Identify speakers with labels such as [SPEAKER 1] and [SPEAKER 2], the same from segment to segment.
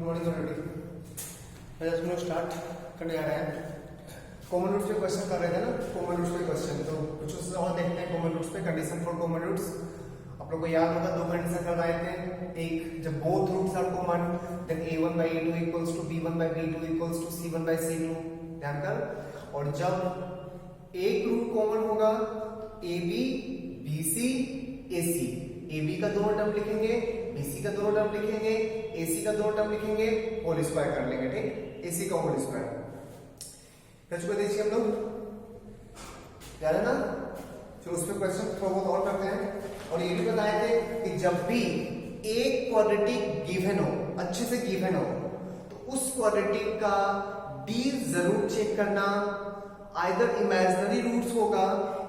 [SPEAKER 1] Good morning already. आज हम लोग स्टार्ट करने जा रहे हैं। कॉमन रूट्स पे क्वेश्चन कर रहे थे ना, कॉमन रूट्स पे क्वेश्चन, तो कुछ उससे और देखते हैं। कॉमन रूट्स पे कंडीशन फॉर कॉमन रूट्स आप लोग को याद होगा, दो कंडीशन करवाए थे। एक, जब both roots are common then a1 by a2 equals to b1 by b2 equals to c1 by c2, ध्यान कर। और जब एक रूट कॉमन होगा ab bc ac, ab का दोनों टर्म लिखेंगे, bc का दोनों टर्म लिखेंगे, ac का दोनों टर्म लिखेंगे, होल स्क्वायर कर लेंगे, ठीक। ac का होल स्क्वायर को देखिए हम लोग, याद है ना। चलो उस पर क्वेश्चन थोड़ा बहुत और करते हैं। और ये भी बताए थे कि जब भी एक क्वाड्रेटिक गिवन हो, अच्छे से गिवन हो, तो उस क्वाड्रेटिक का डी जरूर चेक करना। आइदर इमेजिनरी रूट्स होगा,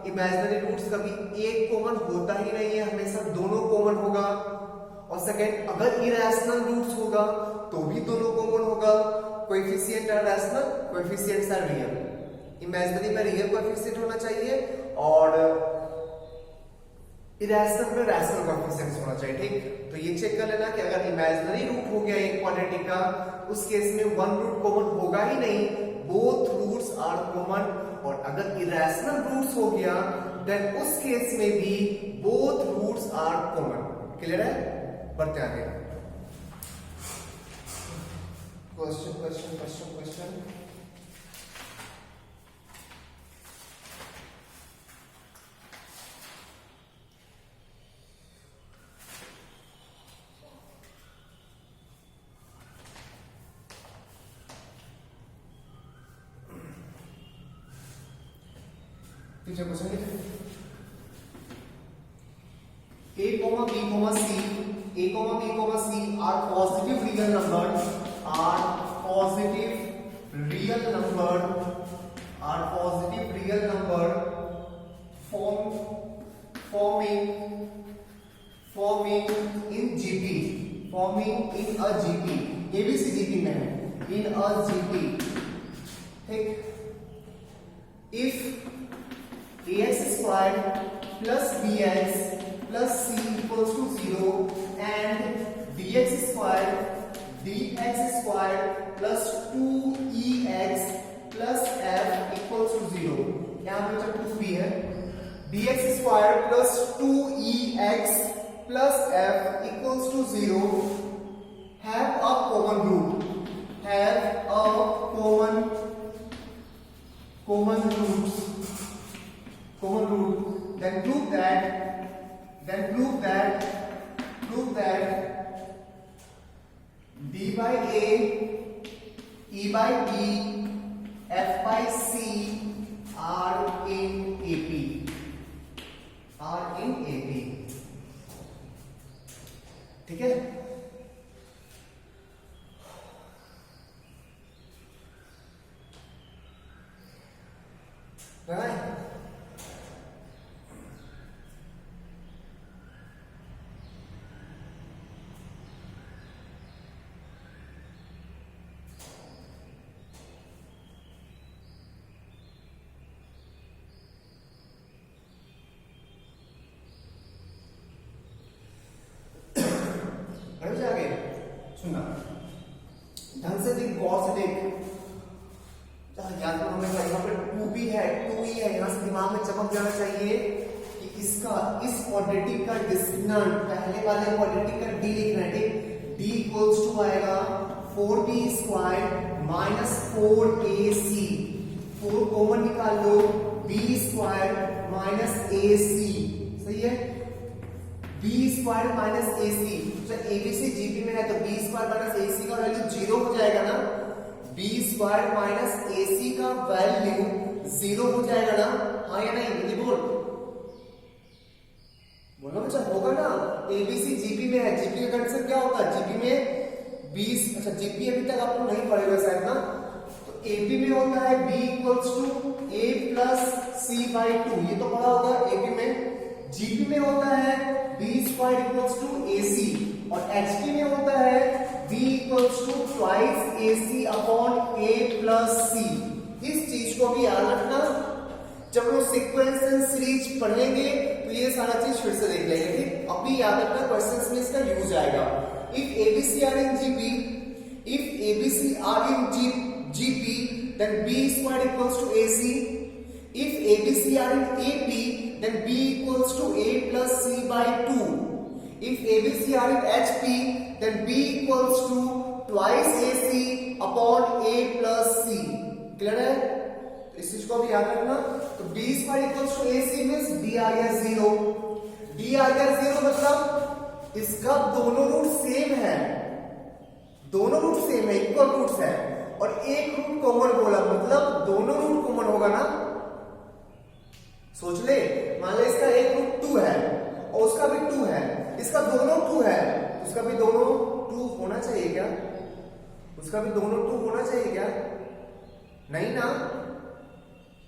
[SPEAKER 1] इमेजिनरी रूट्स कभी एक कॉमन होता ही नहीं है, हमेशा दोनों कॉमन होगा। और सेकेंड, अगर इरेशनल रूट्स होगा तो भी दोनों कॉमन होगा। Coefficient are rational, coefficients are real. Imaginary में रियल कोएफिशिएंट होना चाहिए और इरेशनल में रैशनल कोएफिशिएंट्स होना चाहिए, ठीक। तो ये चेक कर लेना कि अगर इमेजिनरी रूट हो गया एक क्वाड्रेटिक का, उस केस में वन रूट कॉमन होगा ही नहीं, बोथ रूट्स आर कॉमन। और अगर इरेशनल रूट्स हो गया देन उस केस में भी both roots are common. Clear है? बढ़ते आगे। क्वेश्चन पीछे क्वेश्चन लिखे a, b, c, a, b, c are positive real numbers, forming in GP, forming in a GP, ABC GP में है, in a GP, ठीक। If ax squared plus bx plus c equals to 0 and dx squared plus 2ex plus f equals to 0, यहाँ पे जब 2b है, dx squared plus 2ex plus f equals to 0 have a common root, then prove that b by a, e by b, f by c are in AP, ठीक है। सुनना ढंग से देख, गौर से देख। याद तो हमने कहा यहाँ पे 2b है, 2e है, यहाँ से दिमाग में चमक जाना चाहिए कि इसका, इस क्वाड्रेटिक का डिस्क्रिमिनेंट, पहले वाले क्वाड्रेटिक का d लिखना है, ठीक। d इक्वल्स टू आएगा 4b square minus 4ac, 4 common निकाल लो, b स्क्वायर माइनस ac, सही है। b स्क्वायर माइनस ac, तो एबीसी जीपी में है तो b स्क्वायर माइनस ac का वैल्यू 0 हो जाएगा ना। b स्क्वायर माइनस ac का वैल्यू 0 हो जाएगा ना, हाँ या नहीं? जल्दी बोलो बच्चा, होगा ना। एबीसी जीपी में है, जीपी का कंसेप्ट क्या होता है? जीपी में 20, अच्छा जीपी अभी तक आपको नहीं पढ़ेगा शायद ना। तो एपी में होता है b equals to a plus c by 2, ये तो पढ़ा होगा एपी में। जीपी में होता है b square equals to ac और एचपी में होता है b equals to twice ac upon a plus c। इस चीज को भी याद रखना, जब हम सीक्वेंस एंड सीरीज पढ़ेंगे तो ये सारा चीज फिर से देख लेंगे, ठीक। अभी याद रखना, क्वेश्चंस में इसका यूज आएगा। If ABC are in GP If ABC are in GP, then B squared equals to AC. If ABC are in AP, then B equals to A plus C by 2. If ABC are in HP, then B equals to twice AC upon A plus C. Clear है? तो इस चीज को भी याद रखना. तो B squared equals to AC means D आ गया 0. D आ गया 0 मतलब इसका दोनों रूट सेम है. दोनों रूट सेम है, इक्वल रूट्स है, और एक रूट कॉमन बोला मतलब दोनों रूट कॉमन होगा ना. सोच ले, मान ले इसका एक रूट 2 है और उसका भी 2 है, इसका दोनों 2 है, उसका भी दोनों 2 होना चाहिए क्या? उसका भी दोनों 2 होना चाहिए क्या? नहीं ना.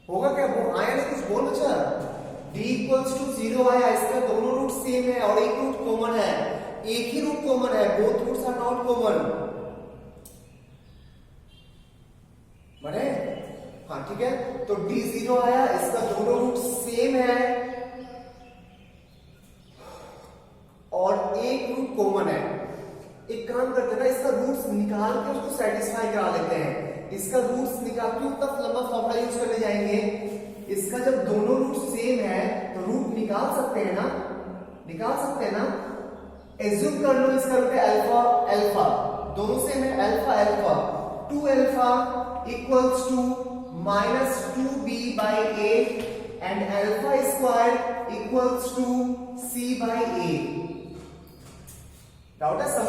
[SPEAKER 1] होगा क्या? वो आया नहीं, कुछ बोल बच्चा. D इक्वल्स टू 0 आया, इसका दोनों रूट सेम है और एक रूट कॉमन है. एक ही रूट कॉमन है, both roots are not common. बने? हाँ ठीक है. तो D 0 आया, इसका दोनों रूट सेम है और एक रूट कॉमन है. एक काम करते हैं ना, इसका रूट्स निकाल के उसको सेटिस्फाई करा लेते हैं. इसका रूट्स निकाल के तब लंबा फॉर्मूला यूज करने जाएंगे. इसका जब दोनों रूट सेम है तो रूट निकाल सकते हैं ना, निकाल सकते हैं ना. एज्यूम कर लो इसका रूट है अल्फा अल्फा, दोनों सेम है, alpha alpha. 2 alpha equals to minus 2b by a and alpha square equals to c by a. Doubt है? Sum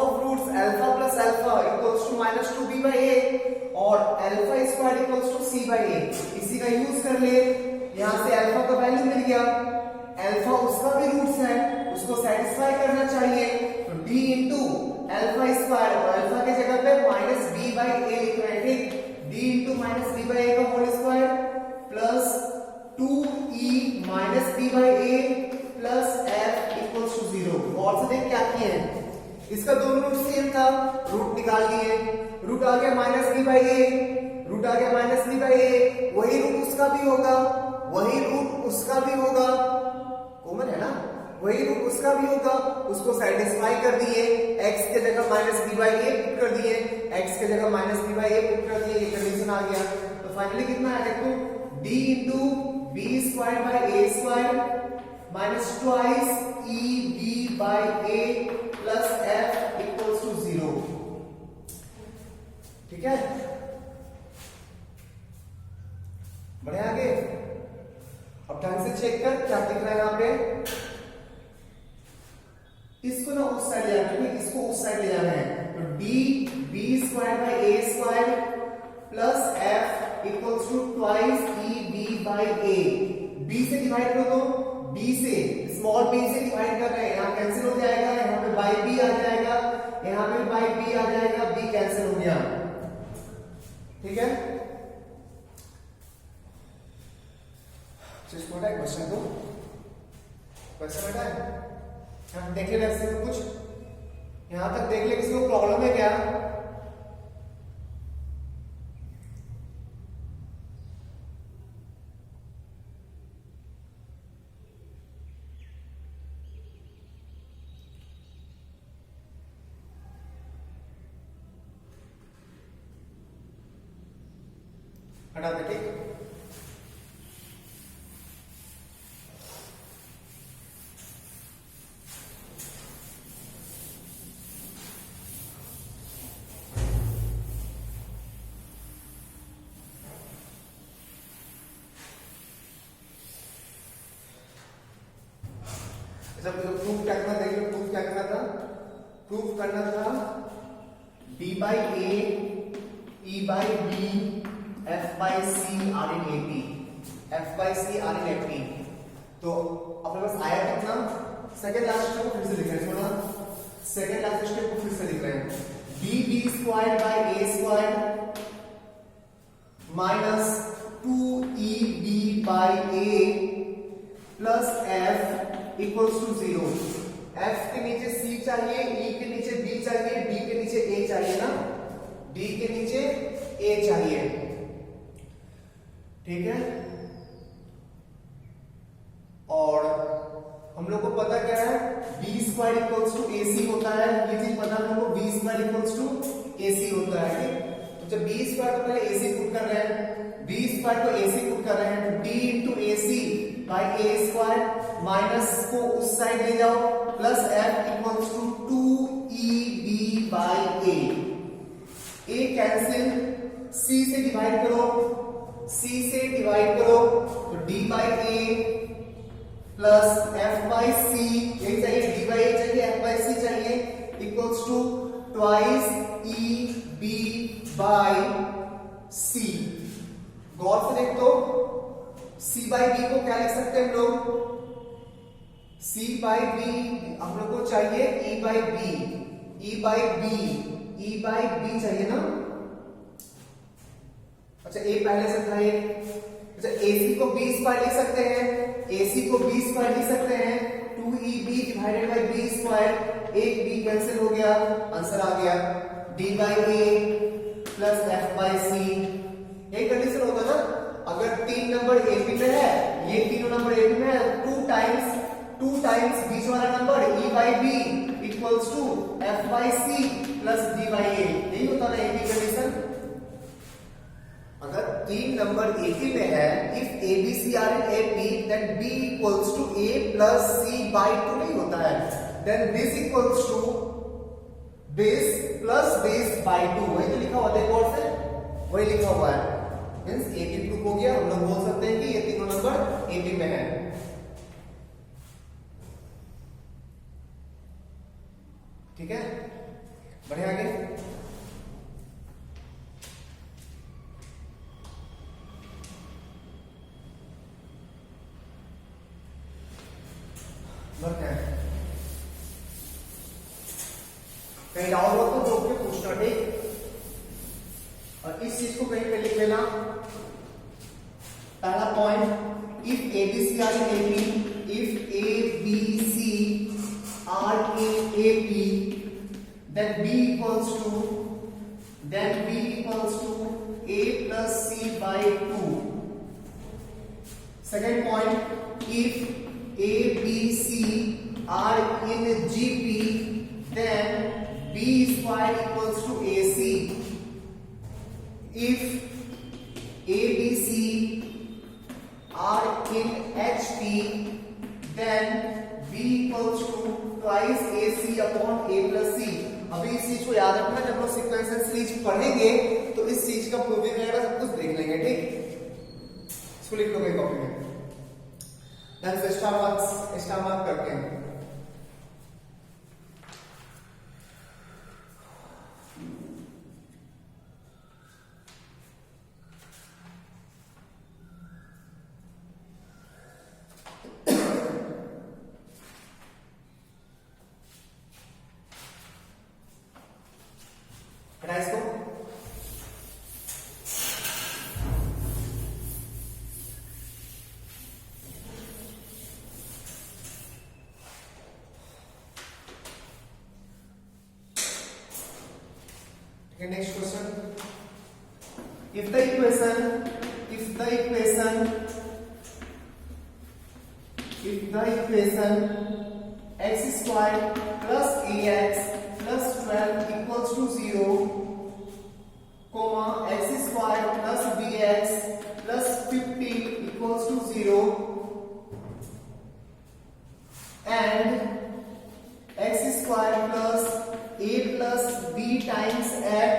[SPEAKER 1] of roots alpha plus alpha equals to minus 2b by a और alpha square equals to c by a. इसी का use कर ले. यहां से alpha का value मिल गया, अल्फा उसका भी रूट्स है, उसको सेटिस्फाई करना चाहिए. तो d इंटू अल्फा स्क्वायर और अल्फा के जगह पे माइनस b बाई a लिख रहे हैं. ठीक, d into minus b by a का whole square plus 2e minus b by a plus f equals to 0. और से देख क्या किए हैं, इसका दोनों रूट सेम था, रूट निकाल लिए. रूट आ गया minus b by a, root आ गया माइनस b बाई a. वही रूट उसका भी होगा, वही रूट उसका भी होगा, कॉमन है ना. वही रूट उसका भी होगा, उसको सेटिस्फाई कर दिए. x के जगह minus b by a put कर दिए, x के जगह minus b by a put कर दिए. ये कंडीशन आ गया. तो फाइनली कितना आया देखो, d into b square by a square minus twice e b by a plus f equals to 0. ठीक है, बढ़े आगे. अब ढंग से चेक कर क्या दिख रहा है यहाँ पे. इसको ना उस साइड ले जाना है, इसको उस साइड ले जाना है. तो d b square by a square plus f equals to twice e b by a. b से डिवाइड कर दो, b से स्मॉल b से डिवाइड कर रहे हैं, यहाँ कैंसिल हो जाएगा, यहाँ पे बाई b आ जाएगा, यहाँ पे बाई b आ जाएगा, b कैंसिल हो गया. ठीक है, छोटा है क्वेश्चन. तो क्वेश्चन बेटा है, हम देख ले वैसे में कुछ यहां तक देख ले, किसी को प्रॉब्लम है क्या? हटा दे. ठीक, जब प्रूफ क्या करना, देखिए प्रूफ क्या करना था. प्रूफ करना था d by a e by b f by c are in ap, f by c are in ap. तो अपने पास आया कितना, सेकेंड लास्ट स्टेप को फिर से लिख रहे हैं. थोड़ा सेकेंड लास्ट स्टेप को फिर से लिख रहे हैं. b square by a square minus 2eb by a plus f equals to 0. f के नीचे c चाहिए, e के नीचे b चाहिए, d के नीचे a चाहिए ना, d के नीचे a चाहिए. ठीक है, और हम लोग को पता क्या है, b स्क्वायर इक्वल्स टू ए सी होता है, ये चीज पता है हमको, बी स्क्वायर इक्वल्स टू ए सी होता है, ठीक। तो जब बी स्क्वायर को पहले ए सी पुट कर रहे हैं, बी स्क्वायर को ए सी पुट कर रहे हैं, तो d into a c by a square, minus को उस साइड ले जाओ, plus f equals to 2EB by a cancel, c से डिवाइड करो, सी से डिवाइड करो तो d by a plus f by c, यही चाहिए, डी बाई ए चाहिए, एफ बाई सी चाहिए, equals to twice e b by c. गौर से देख तो सी बाई बी को क्या लिख सकते हैं हम लोग, सी बाई बी हम लोग को चाहिए e by b, e by b, e by b चाहिए ना। अच्छा ए पहले से था ये, अच्छा AC को बी स्क्वायर लिख सकते हैं, AC को बी स्क्वायर लिख सकते हैं, 2EB divided by b square, एक बी कैंसिल हो गया, आंसर आ गया d by a plus f by c. यही कंडीशन होगा ना, अगर 3 नंबर AP में है, ये तीनों नंबर AP में है, 2 टाइम्स बीच वाला number e by b equals to f by c plus d by a, यही होता है AP कंडीशन। अगर 3 नंबर AP में है, if ABC are in AP then B equals to A plus C by 2 नहीं होता है, then this equals to base plus base by 2, वही तो लिखा हुआ है, देखो और से वही लिखा हुआ है, मींस AP प्रूफ हो गया। हम लोग बोल सकते हैं कि ये तीनों नंबर AP में है, ठीक है। बढ़िया, आगे बढ़ते हैं। कहीं डाउट हो तो जो के पूछना, ठीक। और इस चीज को कहीं पे लिख लेना, पहला point, if ABC are in AP, if ABC are in AP then B equals to A plus C by 2. Second point, if A, B, C are in GP, then B square equals to AC. If A, B, C are in HP, then B equals to twice AC upon A plus C. अभी इस चीज को याद रखना, जब हम sequential series पढ़ेंगे तो इस चीज का प्रूविंग वगैरह सब कुछ देख लेंगे, ठीक। इसको लिख लो कहीं कॉपी में, देन स्टार मार्क करके हैं। इसको next question, if the equation x square plus ax plus 12 equals to 0, comma x square plus bx plus 15 equals to 0, and x square plus a plus b times x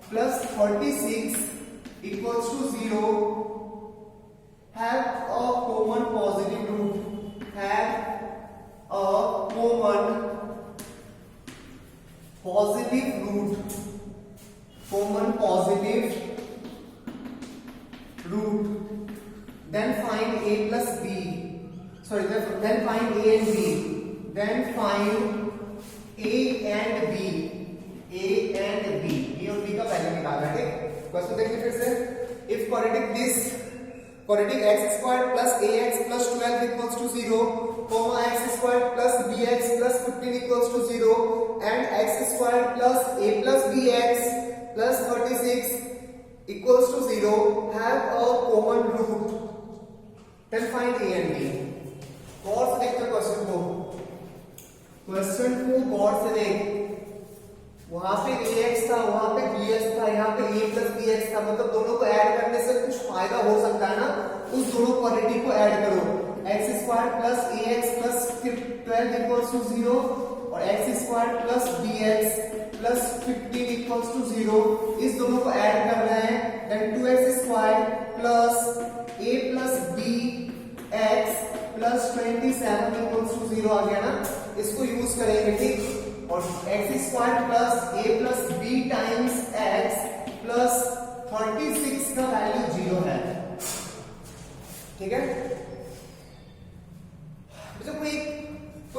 [SPEAKER 1] plus 36 equals to 0 have a common positive root, have a common positive root, then find a plus b, sorry, then find a and b, then find a and b, a और b का value निकालना है, ठीक। Question देखिए फिर से, if quadratic x square plus ax plus 12 equals to 0, comma x square plus bx plus 15 equals to 0, and x square plus a plus bx plus 36 equals to 0 have a common root, then find a and b. गौर से देखते question को गौर से देख। वहां पे ax था, वहां पे bx था, यहाँ पे a प्लस bx था, मतलब दोनों को ऐड करने से कुछ फायदा हो सकता है ना, उस दोनों क्वांटिटी को ऐड करो। x square plus ax plus 12 equals to 0 और x square plus bx plus 15 equals to 0, इस दोनों को ऐड कर रहे हैं। Then 2x square plus a plus bx plus 27 equals to 0 आ गया ना, इसको यूज करेंगे, ठीक। और x square plus a plus b times x plus 36 का वैल्यू 0 है, ठीक है। तो कोई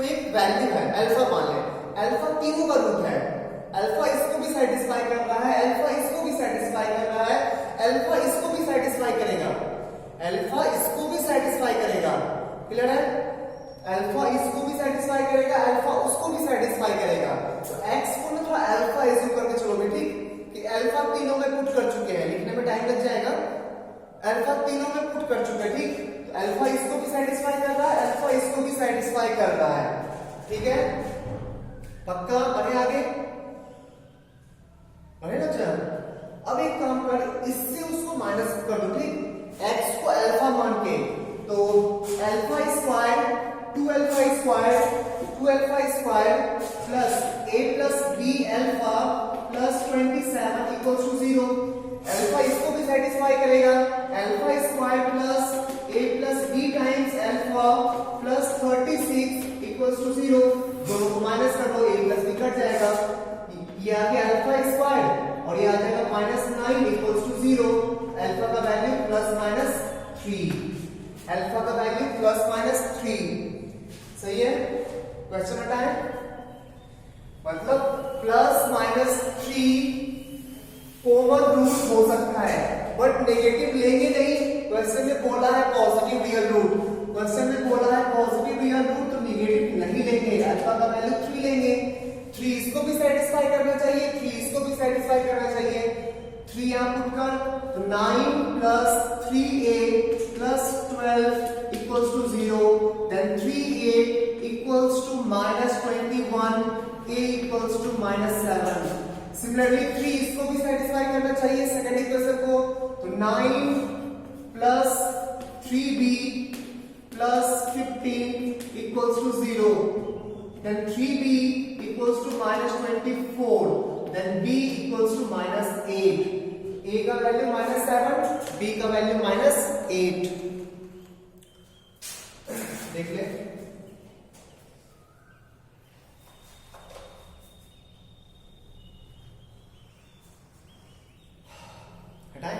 [SPEAKER 1] एक वैल्यू है अल्फा, मान ले अल्फा तीनों का रूट है, अल्फा इसको भी सेटिस्फाई कर रहा है, अल्फा इसको भी सेटिस्फाई कर रहा है, अल्फा इसको भी सेटिस्फाई करेगा, अल्फा इसको भी सेटिस्फाई करेगा, क्लियर है। अल्फा इसको भी सेटिस्फाई करेगा, अल्फा उसको भी सेटिस्फाई करेगा। तो x को ना थोड़ा अल्फा एज्यूम करके चलोगे, ठीक, कि अल्फा तीनों में पुट कर चुके हैं, लिखने में टाइम लग जाएगा। अल्फा तीनों में पुट कर चुके हैं, ठीक। तो अल्फा इसको भी सेटिस्फाई कर रहा है, अल्फा इसको भी सेटिस्फाई कर रहा है, ठीक है। पक्का, बढ़े आगे, बढ़े ना चल। अब एक काम कर, इससे उसको माइनस कर दो, ठीक, x को अल्फा मान के। तो alpha square 2 alpha square plus a plus b alpha plus 27 equals to 0। Alpha इसको भी सेटिस्फाई करेगा, alpha square plus a plus b times alpha plus 36 equals to 0। दोनों को माइनस कर दो, a प्लस b कट जाएगा, ये आ गया अल्फा स्क्वायर और ये आ जाएगा -9 इक्वल्स टू 0। अल्फा का वैल्यू प्लस माइनस 3, अल्फा का वैल्यू प्लस माइनस 3, सही है। क्वेश्चन हटाए, मतलब प्लस माइनस 3 कॉमन रूट हो सकता है, बट नेगेटिव लेंगे नहीं। क्वेश्चन में बोला है पॉजिटिव रियल रूट, क्वेश्चन में बोला है पॉजिटिव रियल रूट, तो नेगेटिव नहीं लेंगे, अल्फा का वैल्यू 3 लेंगे। 3 इसको भी सेटिस्फाई करना चाहिए, 3 इसको भी सेटिस्फाई करना चाहिए। 3 यहां पुट कर, तो 9 plus 3a plus 12 equals to 0, then 3a equals to -21, a equals to -7। Similarly 3 इसको भी सेटिस्फाई करना चाहिए सेकंड इक्वेशन को, तो 9 plus 3b plus 15 equals to 0, then 3b equals to -24, then b equals to -8। a का value -7, b का value -8। देख ले, हटाए,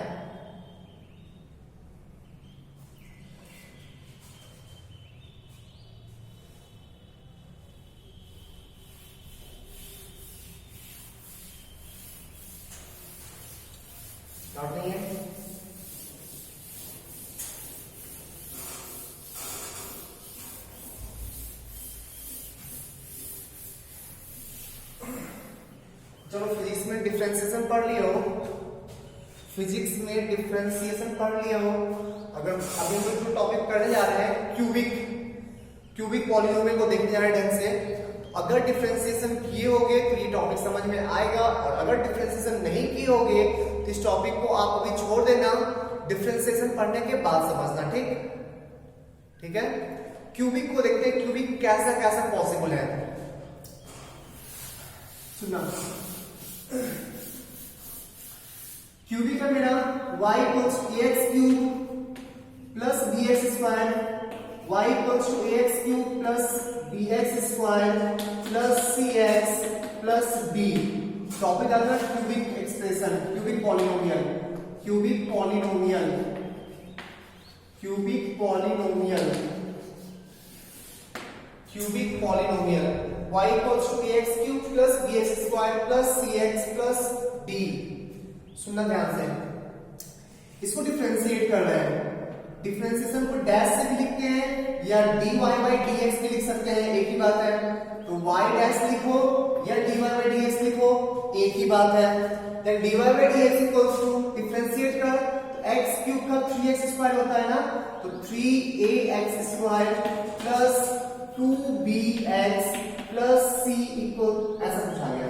[SPEAKER 1] डाउट नहीं है। चलो फिजिक्स में डिफरेंशिएशन पढ़ लियो, फिजिक्स में डिफरेंशिएशन पढ़ लियो। अगर अभी हम जो टॉपिक करने जा रहे हैं क्यूबिक पॉलिनोमियल को देखने जा रहे हैं ढंग से, अगर डिफरेंशिएशन किए होगे तो ये टॉपिक समझ में आएगा, और अगर डिफरेंशिएशन नहीं किए होगे तो इस टॉपिक को आप अभी छोड़ देना, डिफरेंशिएशन पढ़ने के बाद समझना, ठीक है। क्यूबिक को देखते हैं, क्यूबिक कैसा कैसा पॉसिबल है, सुना। क्यूबिक है मेरा y equals ax cube plus bx square, y equals to ax cube plus bx square plus cx plus b। Topic आ गया cubic expression, cubic polynomial y equals to ax cube plus bx square plus cx plus d। सुनना ध्यान से, इसको differentiate कर रहे हैं। Differentiation को डैश से भी लिखते हैं या dy by dx भी लिख सकते हैं, एक ही बात है। तो y डैश लिखो या dy by dx लिखो, एक ही बात है। Then dy by dx equals to differentiate कर, तो एक्स क्यूब का 3x स्क्वायर होता है ना, तो 3ax square plus 2bx plus c equal ऐसा कुछ आ गया।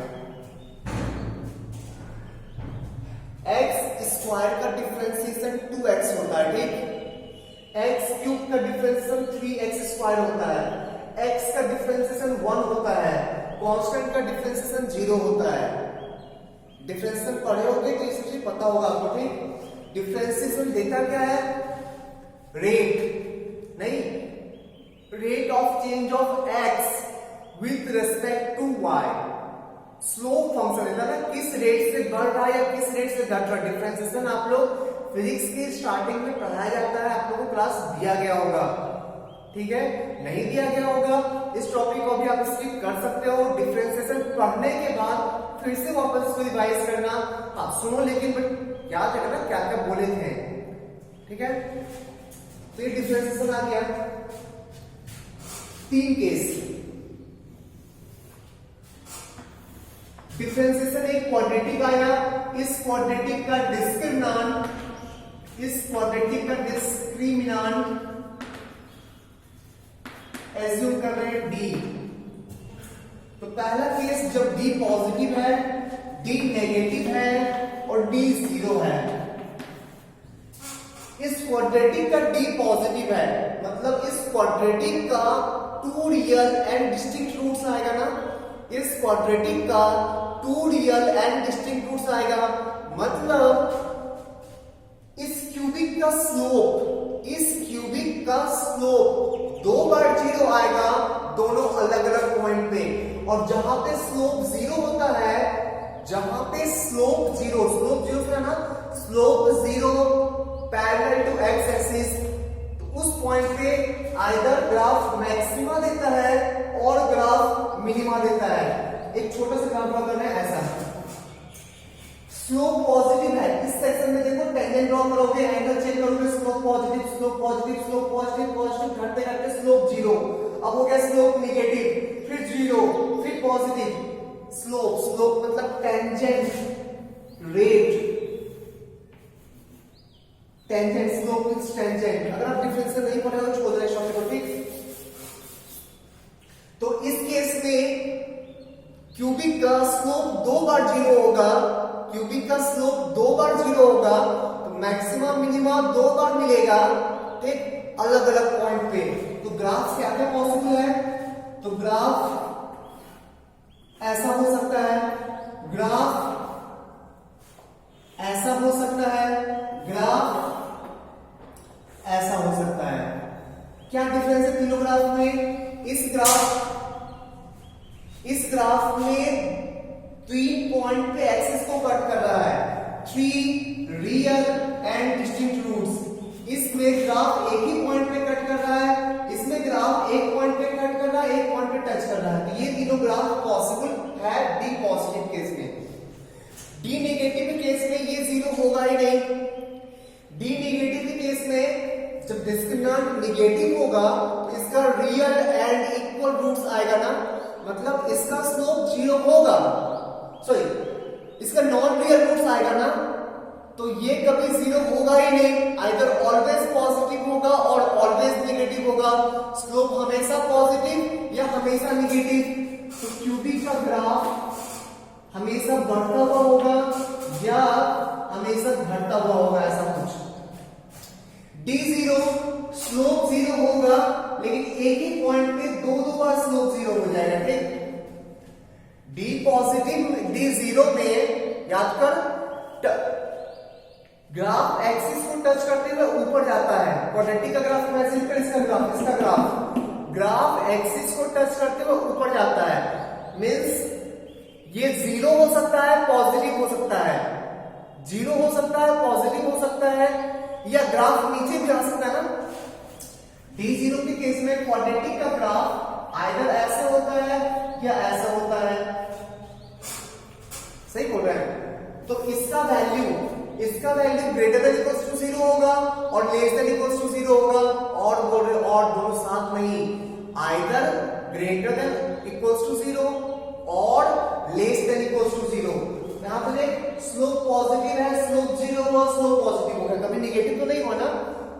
[SPEAKER 1] एक्स स्क्वायर का डिफरेंशिएशन 2x होता है, ठीक। एक्स क्यूब का डिफरेंशिएशन 3x स्क्वायर होता है, x का डिफरेंशिएशन 1 होता है, कांस्टेंट का डिफरेंशिएशन 0 होता है। डिफरेंशिएशन पढ़े होगे तो इस चीज पता होगा आपको, ठीक। डिफरेंशिएशन देता क्या है, रेट नहीं, rate of change of x with respect to y। Slope function है ना, किस रेट से बढ़ रहा है या किस रेट से घट रहा है। डिफरेंशिएशन आप लोग फिजिक्स की स्टार्टिंग में पढ़ाया जाता है, आप लोगों को क्लास दिया गया होगा, ठीक है। नहीं दिया गया होगा इस टॉपिक को भी आप स्किप कर सकते हो। डिफरेंशिएशन पढ़ने के बाद फिर से वापस इसको रिवाइज करना, आप सुनो लेकिन याद रखना क्या क्या बोले थे, ठीक है। तो ये डिफरेंशिएशन आ गया। 3 केस डिफरेंशिएशन, एक क्वाड्रेटिक आया, इस क्वाड्रेटिक का डिस्क्रिमिनांट एज्यूम कर रहे हैं d। तो पहला केस जब d पॉजिटिव है, d नेगेटिव है और d 0 है। इस क्वाड्रेटिक का d पॉजिटिव है, मतलब इस क्वाड्रेटिक का 2 रियल एंड डिस्टिंक्ट रूट्स आएगा ना, इस क्वाड्रेटिक का 2 रियल एंड डिस्टिंक्ट रूट्स आएगा। मतलब इस क्यूबिक का स्लोप 2 बार 0 आएगा, दोनों अलग अलग पॉइंट पे। और जहां पे स्लोप 0 होता है, जहां पे स्लोप 0 है ना, slope 0 parallel to x axis, तो उस पॉइंट पे आइदर ग्राफ मैक्सिमा देता है और ग्राफ मिनिमा देता है। एक छोटा सा ग्राफ ड्रॉ करना है ऐसा, स्लोप पॉजिटिव है, इस सेक्शन में देखो टेंजेंट ड्रॉ करोगे, एंगल चेक करोगे, स्लोप पॉजिटिव घटते घटते स्लोप 0, अब हो गया स्लोप नेगेटिव, फिर 0, फिर पॉजिटिव। स्लोप मतलब tangent rate, tangent slope means tangent. अगर आप डिफरेंशियल नहीं पढ़े हो छोड़ देना टॉपिक को, ठीक। तो इस केस में क्यूबिक का स्लोप 2 बार 0 होगा, क्यूबिक का स्लोप 2 बार 0 होगा, तो मैक्सिमा मिनिमा 2 बार मिलेगा, ठीक, अलग अलग पॉइंट पे। तो ग्राफ क्या क्या पॉसिबल है, तो ग्राफ ऐसा हो सकता है, ग्राफ ऐसा हो सकता है, ग्राफ ऐसा हो सकता है। क्या डिफरेंस है तीनों ग्राफ में? इस ग्राफ में 3 पॉइंट पे एक्सिस को कट कर रहा है, 3 रियल एंड डिस्टिंक्ट रूट्स। इसमें ग्राफ एक ही पॉइंट पे कट कर रहा है, इसमें ग्राफ एक पॉइंट पे कट कर रहा है, एक पॉइंट पे टच कर रहा है। तो ये तीनों ग्राफ पॉसिबल है डी पॉजिटिव केस में। डी नेगेटिव केस में ये 0 होगा ही नहीं। डी नेगेटिव केस में जब डिस्क्रिमिनेंट नेगेटिव होगा तो इसका रियल एंड इक्वल रूट्स आएगा ना, मतलब इसका स्लोप 0 होगा, सॉरी इसका नॉन रियल रूट्स आएगा ना, तो ये कभी 0 होगा ही नहीं, आइदर ऑलवेज पॉजिटिव होगा और ऑलवेज नेगेटिव होगा। स्लोप हमेशा पॉजिटिव या हमेशा नेगेटिव। तो क्यूबिक का ग्राफ हमेशा बढ़ता हुआ होगा या हमेशा घटता हुआ होगा, ऐसा कुछ। D0 स्लोप 0 होगा, लेकिन एक ही पॉइंट पे दो बार स्लोप 0 हो जाएगा, ठीक। D पॉजिटिव D0 में याद कर, ग्राफ एक्सिस को टच करते हुए ऊपर जाता है। क्वाड्रेटिक का ग्राफ वैसे ही, इसका ग्राफ एक्सिस को टच करते हुए ऊपर जाता है। मींस ये 0 हो सकता है, पॉजिटिव हो सकता है, 0 हो सकता है, पॉजिटिव हो सकता है, या ग्राफ नीचे भी आ सकता है ना। D0 के केस में क्वाड्रेटिक का ग्राफ आइदर ऐसे होता है या ऐसा होता है, सही बोल रहे हैं। तो इसका value greater than equals to 0 होगा और लेस देन इक्वल्स टू 0 होगा, और दोनों साथ नहीं, either greater than equals to 0 और लेस देन इक्वल्स टू 0। यहां पे देख, स्लोप पॉजिटिव है, स्लोप 0 हुआ, स्लोप पॉजिटिव होगा, कभी नेगेटिव तो नहीं हुआ ना,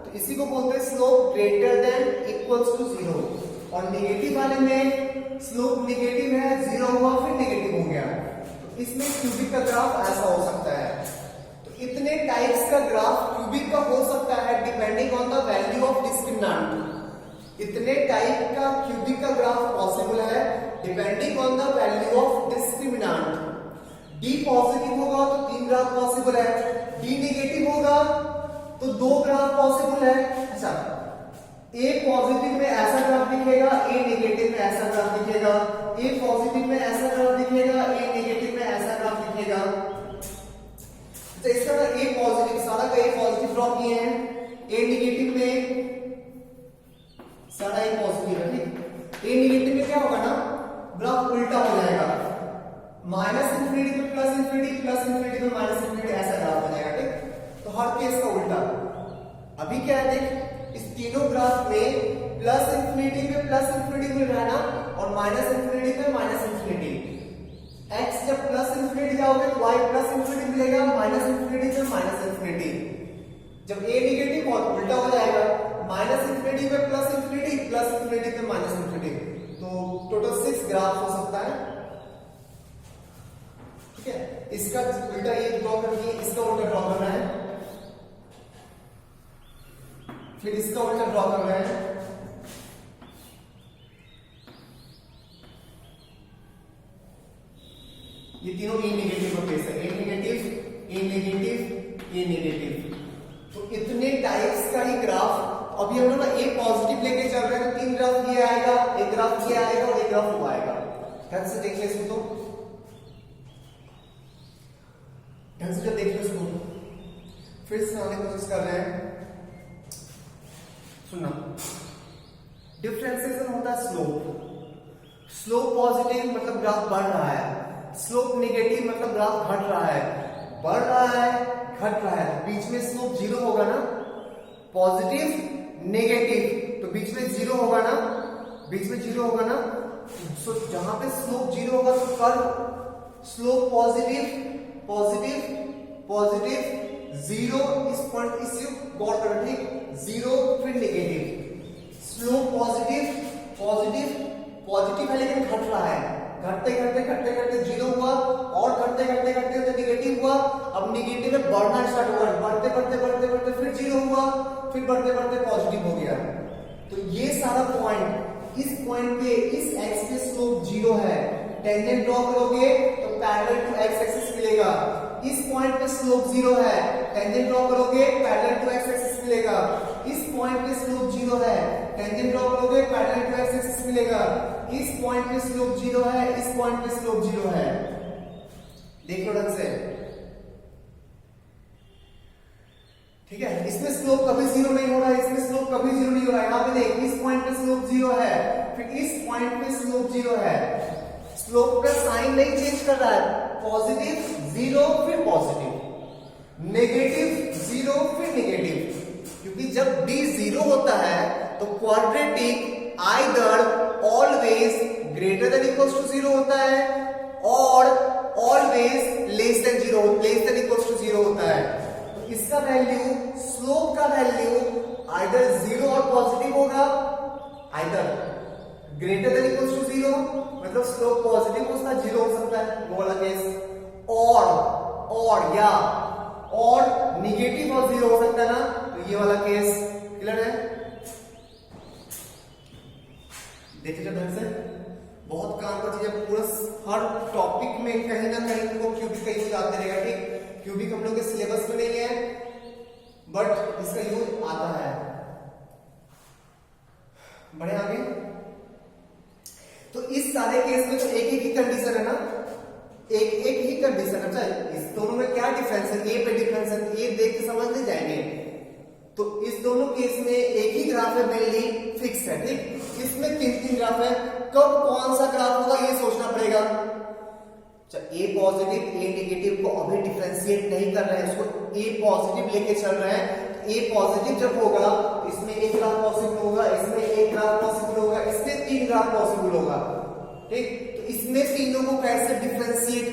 [SPEAKER 1] तो इसी को बोलते हैं slope greater than equals to 0। और नेगेटिव वाले में स्लोप नेगेटिव है, 0 हुआ फिर नेगेटिव हो गया, तो इसमें क्यूबिक का ग्राफ ऐसा हो सकता है। तो इतने टाइप्स का ग्राफ क्यूबिक का हो सकता है depending on the value of discriminant. इतने टाइप का क्यूबिक का ग्राफ पॉसिबल है depending on the value of discriminant. D positive होगा तो 3 ग्राफ पॉसिबल है, डी नेगेटिव होगा तो 2 ग्राफ पॉसिबल है। अच्छा, ए पॉजिटिव में ऐसा ग्राफ दिखेगा, ए नेगेटिव में ऐसा ग्राफ दिखेगा, ए पॉजिटिव में ऐसा ग्राफ दिखेगा, ए नेगेटिव में ऐसा ग्राफ दिखेगा। तो इस तरह ए पॉजिटिव, सारा का ए पॉजिटिव ड्रॉ किए हैं, ए नेगेटिव में सारा ए पॉजिटिव है, ठीक। ए नेगेटिव में क्या होगा ना, ग्राफ उल्टा हो जाएगा, माइनस इंफिनिटी पे प्लस इंफिनिटी, प्लस इंफिनिटी पे माइनस इंफिनिटी, ऐसा ग्राफ हो जाएगा, ठीक। तो हर केस का उल्टा। अभी क्या है देख, इस तीनों ग्राफ में प्लस इंफिनिटी पे प्लस इंफिनिटी मिल रहा है ना, और माइनस इंफिनिटी पे माइनस इंफिनिटी। x जब प्लस इंफिनिटी जाओगे तो y प्लस इंफिनिटी मिलेगा, माइनस इंफिनिटी पे माइनस इंफिनिटी। जब a नेगेटिव हो तो उल्टा हो जाएगा, माइनस इंफिनिटी पे प्लस इंफिनिटी, प्लस इंफिनिटी पे माइनस इंफिनिटी। तो टोटल 6 ग्राफ हो सकता है, ठीक है। इसका उल्टा ये ड्रॉ करनी है, इसका उल्टा ड्रॉ करना है, फिर इसका उल्टा ड्रॉ कर रहे हैं। ये तीनों ए नेगेटिव का केस है, ए नेगेटिव, ए नेगेटिव, ए नेगेटिव। तो इतने टाइप्स का ही ग्राफ। अभी हम लोग ना ए पॉजिटिव लेके चल रहे हैं, तो 3 ग्राफ ये आएगा, एक ग्राफ ये आएगा और एक ग्राफ वो आएगा। ढंग से देख ले इसको, तो ढंग से जब देख लो इसको, फिर से आने की कोशिश कर रहे हैं। सुनना, डिफरेंशिएशन होता है स्लोप। स्लोप पॉजिटिव मतलब ग्राफ बढ़ रहा है, स्लोप नेगेटिव मतलब ग्राफ घट रहा है, बढ़ रहा है, घट रहा है, तो बीच में स्लोप 0 होगा ना, पॉजिटिव नेगेटिव, तो बीच में 0 होगा ना, बीच में 0 होगा ना। सो जहां पे स्लोप 0 होगा तो curve slope positive positive positive 0, इस पॉइंट इस गौर करो, ठीक। 0 फिर negative, slope positive positive positive है लेकिन घट रहा है, घटते घटते घटते घटते 0 हुआ, और घटते घटते घटते तो नेगेटिव हुआ, अब नेगेटिव में बढ़ना स्टार्ट हुआ, बढ़ते बढ़ते बढ़ते बढ़ते फिर 0 हुआ, फिर बढ़ते बढ़ते पॉजिटिव हो गया। तो ये सारा पॉइंट, इस पॉइंट पे इस एक्स पे स्लोप 0 है, टेंजेंट ड्रॉ करोगे तो पैरेलल टू एक्स एक्सिस मिलेगा। इस पॉइंट पे स्लोप 0 है, टेंजेंट ड्रॉ करोगे पैरेलल टू एक्स एक्सिस मिलेगा। इस पॉइंट पे स्लोप 0 है, टेंजेंट ड्रॉ करोगे पैरेलल टू एक्स एक्सिस मिलेगा। इस पॉइंट पे स्लोप 0 है, इस पॉइंट पे स्लोप 0 है। देख लो ढंग से, ठीक है। इसमें स्लोप कभी 0 नहीं हो रहा है, इसमें स्लोप कभी 0 नहीं हो रहा है। यहाँ पे देख, इस पॉइंट पे स्लोप 0 है, फिर इस पॉइंट पे स्लोप 0 है। स्लोप का साइन नहीं चेंज कर रहा है, पॉजिटिव 0 फिर पॉजिटिव, नेगेटिव 0 फिर नेगेटिव, क्योंकि जब d 0 होता है तो quadratic either always greater than equals to 0 होता है और always less than 0, less than equals to 0 होता है। तो इसका वैल्यू, स्लोप का वैल्यू आइदर 0 और पॉजिटिव होगा, either greater than equals to 0 मतलब स्लोप पॉजिटिव हो सकता है, 0 हो सकता है, वो वाला केस, और या और नेगेटिव और 0 हो सकता है ना, तो ये वाला केस क्लियर है। देखिए ढंग से, बहुत काम का चीज है, पूरा हर टॉपिक में कहीं ना कहीं तुमको क्यूबिक का यूज आते रहेगा, ठीक। क्यूबिक हम लोग के सिलेबस में नहीं है बट इसका यूज आता है। बढ़े आगे, तो इस सारे केस में तो एक ही कंडीशन है ना, एक ही कंडीशन है। अच्छा, इस दोनों में क्या डिफरेंस है, ए पे डिफरेंस है, ए देख के समझ नहीं जाएंगे। तो इस दोनों केस में एक ही ग्राफ है, मेनली फिक्स है, ठीक। इसमें 3 ग्राफ है, कब कौन सा ग्राफ होगा ये सोचना पड़ेगा। ए पॉजिटिव ए नेगेटिव को अभी डिफरेंशिएट नहीं कर रहे हैं, उसको ए पॉजिटिव लेके चल रहे हैं। ए पॉजिटिव जब होगा इसमें एक ग्राफ पॉसिबल होगा, इसमें एक ग्राफ पॉसिबल होगा, इसमें 3 ग्राफ पॉसिबल होगा, ठीक। तो इसमें तीनों को कैसे डिफरेंशिएट,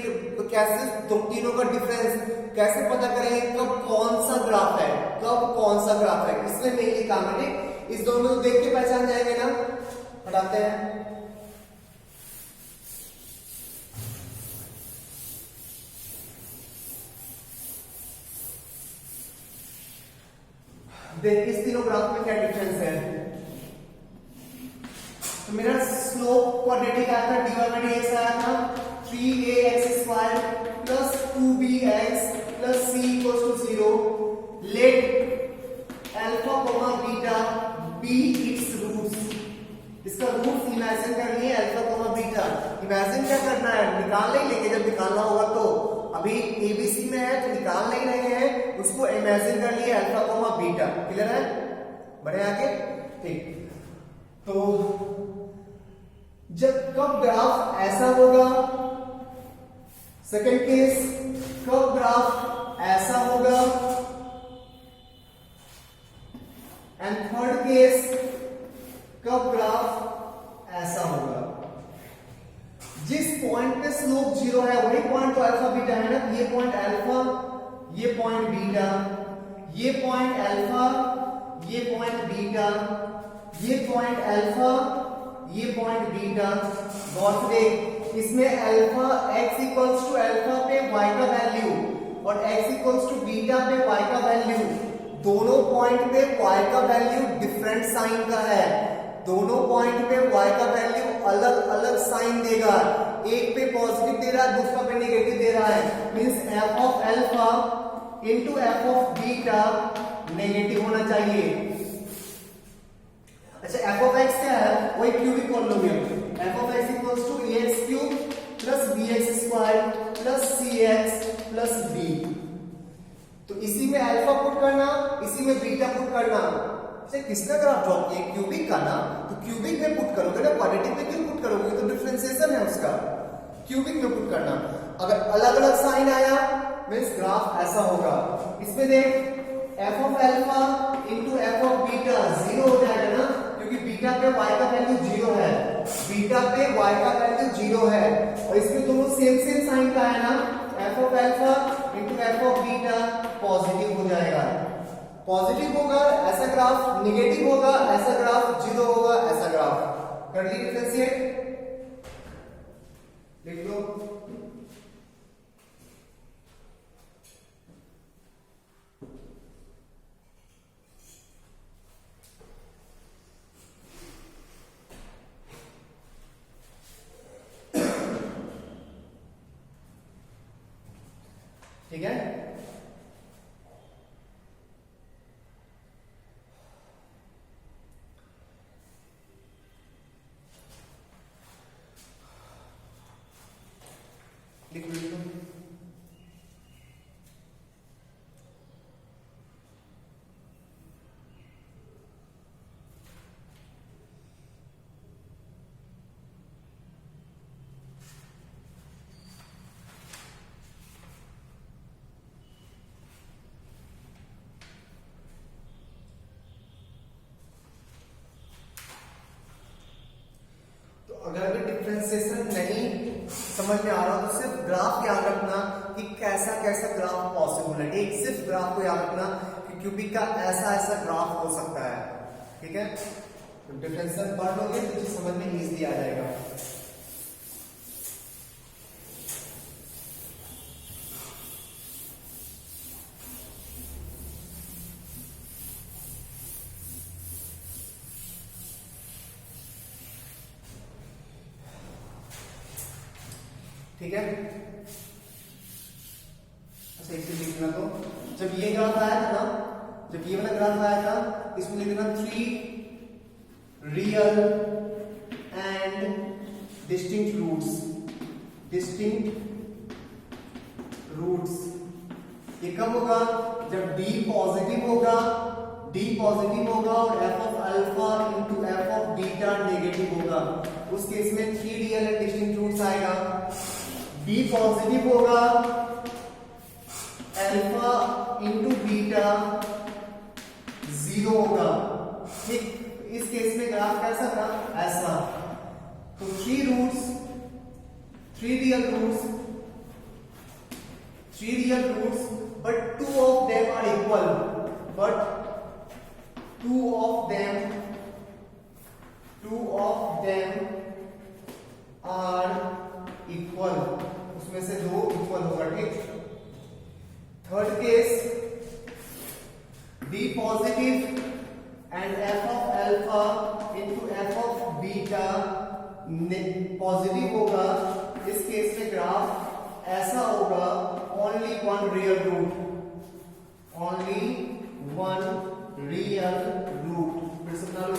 [SPEAKER 1] कैसे तीनों का डिफरेंस कैसे पता करेंगे, कब कौन सा ग्राफ है, कब कौन सा ग्राफ है, इसमें मेनली काम है। इस दोनों को देख के पहचान जाएंगे ना। हटाते हैं, देख इस तीनों ग्राफ में क्या डिफरेंस है। तो मेरा स्लोप क्वाड्रेटिक आया था, dy/dx आया था 3ax² plus 2bx plus c = 0। Let alpha comma beta be its roots, इसका रूट्स इमेजिन कर लिए अल्फा कोमा बीटा। इमेजिन क्या करना है, निकाल नहीं लेंगे, जब निकालना होगा तो अभी एबीसी में है तो निकाल नहीं रहे हैं, उसको इमेजिन कर लिए अल्फा कोमा बीटा। क्लियर है, बढ़े आगे। ठीक, तो जब कब ग्राफ ऐसा होगा, सेकंड केस कब ग्राफ ऐसा होगा, एंड थर्ड केस कब ग्राफ ऐसा होगा। जिस पॉइंट पे स्लोप 0 है वही पॉइंट तो अल्फा बीटा है ना। ये पॉइंट अल्फा, ये पॉइंट बीटा, ये पॉइंट अल्फा, ये पॉइंट बीटा, ये पॉइंट अल्फा, ये पॉइंट बीटा। गौर से इसमें alpha x equals to alpha पे y का वैल्यू और x इक्वल्स टू बीटा पे y का वैल्यू, दोनों पॉइंट पे y का वैल्यू डिफरेंट साइन का है। दोनों पॉइंट पे y का वैल्यू अलग अलग साइन देगा, एक पे पॉजिटिव दे रहा है, दूसरा पे नेगेटिव दे रहा है। Means f of alpha into f of beta negative होना चाहिए। अच्छा, f ऑफ x क्या है, वही cubic polynomial. f of x equals to ax³ plus bx² plus cx plus b। तो इसी में अल्फा पुट करना, इसी में बीटा पुट करना। किसका ग्राफ ड्रॉ किए, क्यूबिक का ना, तो क्यूबिक में पुट करोगे ना, क्वाड्रेटिक में क्यों पुट करोगे, तो डिफरेंशिएशन है उसका, क्यूबिक में पुट करना। अगर अलग अलग साइन आया मींस ग्राफ ऐसा होगा। इसमें देख f of alpha into f of beta 0 हो जाएगा ना, क्योंकि बीटा पे y का वैल्यू 0 है, बीटा पे y का वैल्यू 0 है, और इसमें दोनों सेम सेम साइन का है ना। f of alpha into f of beta positive हो जाएगा, पॉजिटिव होगा ऐसा ग्राफ, नेगेटिव होगा ऐसा ग्राफ, 0 होगा ऐसा ग्राफ। कर ली डिफरेंशिएट, लिख लो। ठीक है, लिख लो। अगर भी डिफरेंशिएशन नहीं समझ में आ रहा हो तो सिर्फ ग्राफ याद रखना कि कैसा कैसा ग्राफ पॉसिबल है। एक सिर्फ ग्राफ को याद रखना कि क्यूबिक का ऐसा ऐसा ग्राफ हो सकता है। ठीक है, तो डिफरेंशिएशन पढ़ लोगे तो चीज समझ में इजीली आ जाएगा। ठीक है, अच्छा इसे लिखना। तो जब ये ग्राफ आया था ना, जब ये वाला ग्राफ आया था, इसमें लिखना 3 real and distinct roots, distinct roots. ये कब होगा, जब d पॉजिटिव होगा, d पॉजिटिव होगा और f of alpha into f of beta negative होगा। उस केस में 3 रियल एंड डिस्टिंक्ट रूट्स आएगा। b पॉजिटिव होगा, अल्फा इंटू बीटा 0 होगा। ठीक, इस केस में ग्राफ कैसा था, ऐसा। तो 3 roots, 3 real roots 3 real roots, but 2 of them are equal. But 2 of them are equal. उसमें से 2 इक्वल होगा, ठीक. Third case, b positive and f of alpha into f of beta positive होगा. इस केस में ग्राफ ऐसा होगा, only one real root. फिर से बना लो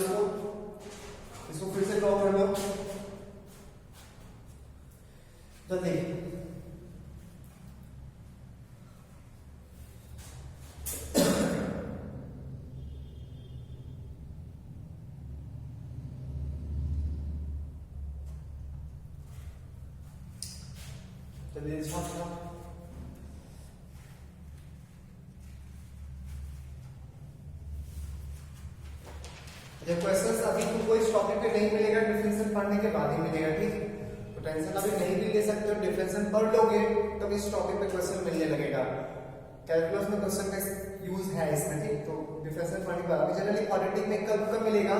[SPEAKER 1] इसको फिर से ड्रॉ कर लो. जल्दी. चलिए क्वेश्चंस अभी तुमको इस टॉपिक पे नहीं मिलेगा, डिफरेंशियल पढ़ने के बाद ही मिलेगा, ठीक. तो टेंशन अभी नहीं भी ले सकते हो, डिफरेंशियल पढ़ लोगे तब इस टॉपिक पे क्वेश्चन मिलने लगेगा. कैलकुलस में क्वेश्चन का यूज है इसमें, ठीक. तो डिफरेंशियल पढ़ने के बाद अभी जनरली क्वाड्रेटिक में कब मिलेगा,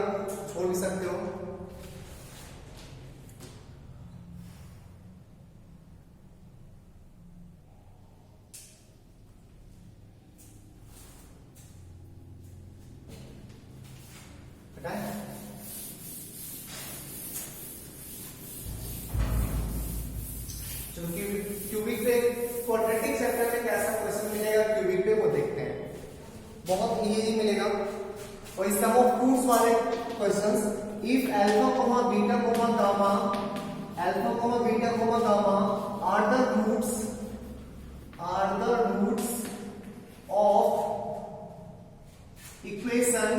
[SPEAKER 1] छोड़ भी सकते हो. क्यूबिक पे क्वाड्रेटिक चैप्टर में कैसा क्वेश्चन मिलेगा क्यूबिक पे, वो देखते हैं. बहुत इजी मिलेगा. और इस सम ऑफ रूट्स वाले questions, if alpha comma beta comma gamma are the roots of equation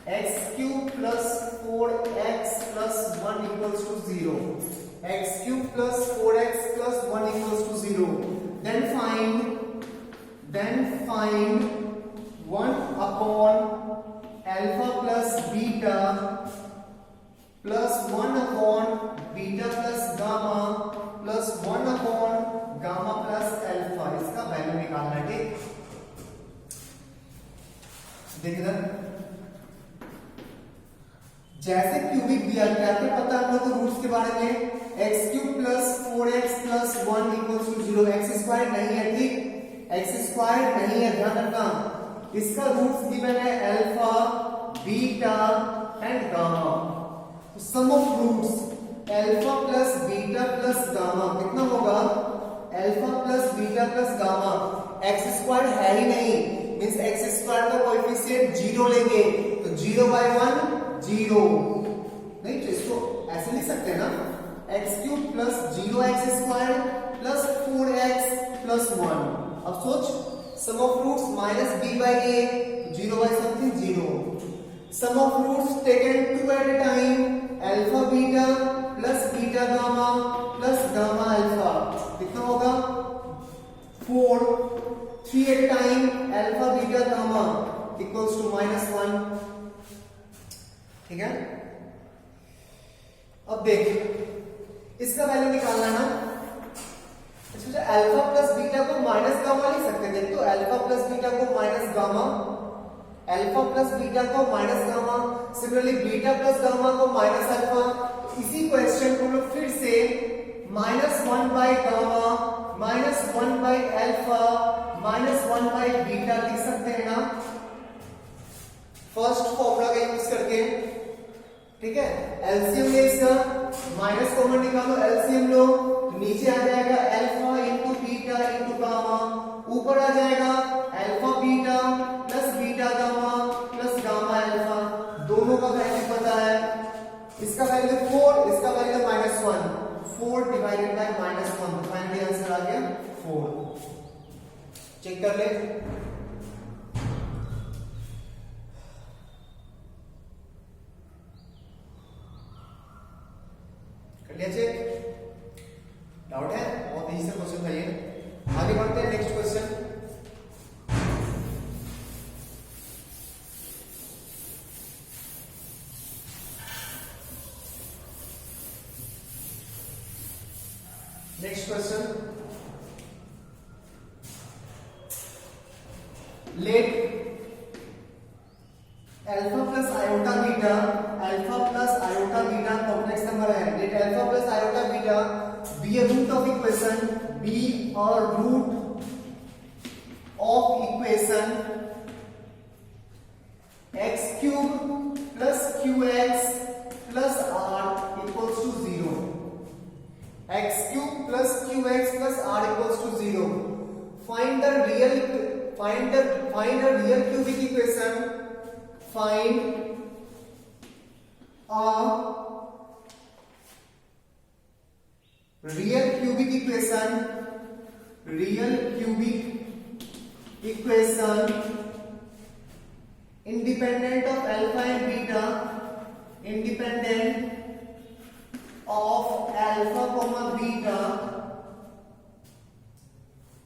[SPEAKER 1] x cube plus 4x plus 1 equals to 0. x cube plus 4x plus 1 equals to 0. Then find 1 upon alpha plus beta plus 1 upon beta plus gamma plus 1 upon gamma plus alpha. इसका value निकालना है, ठीक. देख इधर, जैसे cubic दिया क्या क्या पता है हम लोग को रूट्स के बारे में. x cube plus 4x plus 1 equals to 0. x square नहीं है, ठीक. x स्क्वायर नहीं है, ध्यान रखना. इसका रूट्स गिवन है अल्फा, बीटा एंड गामा. तो sum of roots alpha plus beta plus gamma कितना होगा? Alpha plus beta plus gamma. x square है ही नहीं, मींस x स्क्वायर का कोएफिशिएंट 0 लेंगे, तो 0/1 0. नहीं तो इसको ऐसे लिख सकते हैं ना, x cube plus 0x square plus 4x plus 1. अब सोच, sum of roots minus b by a, 0 by something 0. Sum of roots taken 2 at a time, alpha beta plus beta gamma plus gamma alpha कितना होगा? 4. 3 at time alpha beta gamma equals to -1. ठीक है. अब देख, इसका value निकालना ना. इसमें अल्फा प्लस बीटा को माइनस गामा लिख सकते हैं. देख तो अल्फा प्लस बीटा को minus gamma, alpha plus beta को minus gamma, similarly beta plus gamma को माइनस अल्फा. इसी क्वेश्चन को लोग फिर से -1 by gamma, -1 by alpha, -1 by beta लिख सकते हैं ना, फर्स्ट फॉर्मूला का यूज करके. ठीक है. एलसीएम ले इसका, माइनस कॉमन निकालो, एलसीएम लो, तो नीचे आ जाएगा alpha into beta into gamma, ऊपर आ जाएगा alpha beta plus beta gamma plus gamma alpha. दोनों का वैल्यू पता है. इसका वैल्यू 4, इसका वैल्यू -1. 4 डिवाइडेड बाय -1, तो फाइनली आंसर आ गया 4. चेक कर ले. चेक. डाउट है? बहुत इजी सा क्वेश्चन था ये. आगे बढ़ते हैं. Next question. Next question. let alpha plus iota beta complex number है, let alpha plus iota beta be a root of equation, be a root of equation x cube plus qx plus r equals to 0. x cube plus qx plus r equals to 0. Find a real cubic equation. Find a real cubic equation independent of alpha and beta, independent of alpha comma beta,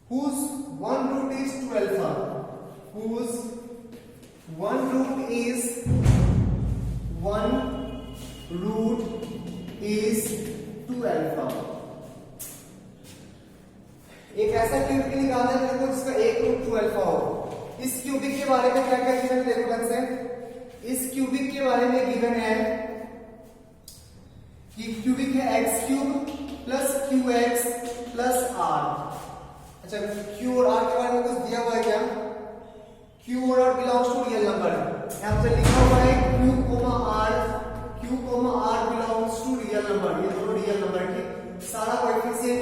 [SPEAKER 1] whose one root is 2 alpha, whose one root is 2 alpha. एक ऐसा cubic निकालना है मेरे को जिसका एक root 2 alpha हो। इस क्यूबिक के बारे में क्या क्या गिवन है देखो ढंग से। इस क्यूबिक के बारे में गिवन है कि क्यूबिक है x cube plus qx plus r। अच्छा q और r के बारे में कुछ दिया हुआ है क्या? q और r belongs to real number. यहां पे लिखा हुआ है q, r belongs to real number. ये दोनों रियल नंबर के सारा कोएफिशिएंट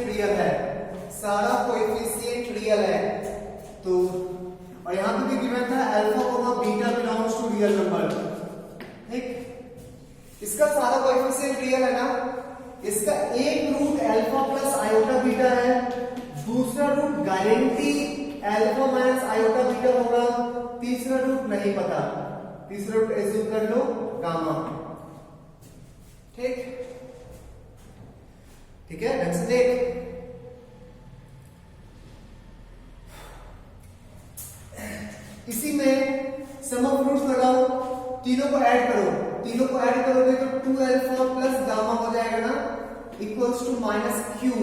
[SPEAKER 1] रियल है, तो और यहां पे भी गिवन था alpha comma beta belongs to real number. ठीक, इसका सारा कोएफिशिएंट रियल है ना। इसका एक root alpha plus iota beta है, दूसरा root guarantee alpha minus iota beta होगा, तीसरा रूट नहीं पता, तीसरा रूट एज्यूम कर लो गामा। ठीक है, नेक्स्ट देख। इसी में सम ऑफ रूट्स लगाओ, तीनों को ऐड करोगे तो 2 अल्फा प्लस गामा हो जाएगा ना, इक्वल्स टू माइनस क्यू।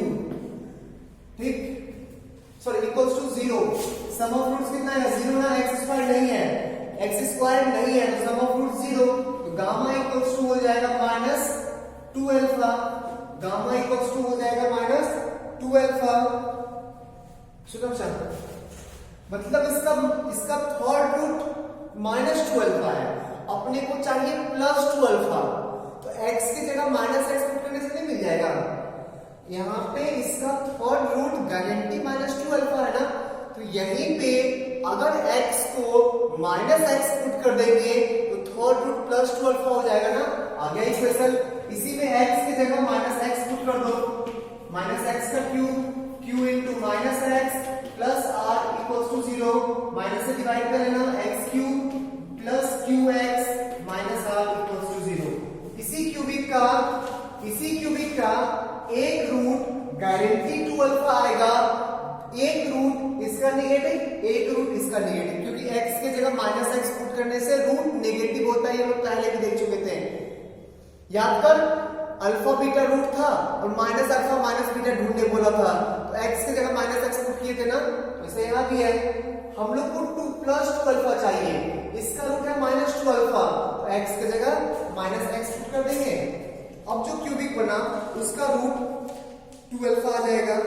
[SPEAKER 1] ठीक, sorry equals to 0। Sum of roots कितना है? 0 ना, x स्क्वायर नहीं है, तो सम ऑफ रूट 0, तो गामा इक्वल्स टू हो जाएगा minus 2 alpha, gamma equals to हो जाएगा माइनस 2 अल्फा। सुनो मतलब इसका थर्ड रूट माइनस 2 अल्फा है, अपने को चाहिए प्लस 2 अल्फा, तो x की जगह माइनस x पुट करने से नहीं मिल जाएगा। यहाँ पे इसका third root guarantee minus 2 alpha है ना, तो यहीं पे अगर x को माइनस x पुट कर देंगे तो थर्ड रूट प्लस 2 अल्फा हो जाएगा ना, आ गया इक्वेशन। इसी में x की जगह माइनस x पुट कर दो, माइनस x का cube, q into minus x plus r equals to 0, minus से डिवाइड कर लेना, x cube plus qx minus r equals to 0। इसी क्यूबिक का एक रूट गारंटी 2 अल्फा आएगा, एक रूट इसका नेगेटिव, एक रूट इसका नेगेटिव, क्योंकि x की जगह माइनस x पुट करने से रूट नेगेटिव होता है, ये लोग पहले भी देख चुके थे। याद कर, अल्फा बीटा रूट था और माइनस अल्फा माइनस बीटा ढूंढने बोला था, तो x की जगह माइनस x पुट किए थे ना, तो इसे यहाँ भी है। हम लोग को 2 प्लस 2 अल्फा चाहिए, इसका रूट है माइनस 2 अल्फा, तो x की जगह माइनस x पुट कर देंगे। अब जो क्यूबिक बना उसका रूट 2 अल्फा आ जाएगा।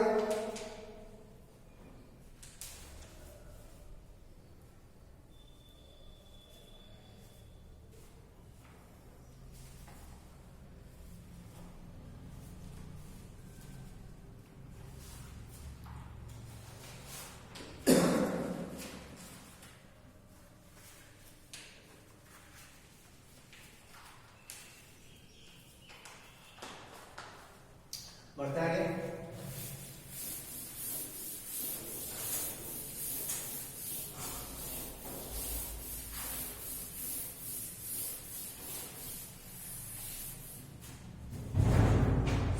[SPEAKER 1] बढ़ता है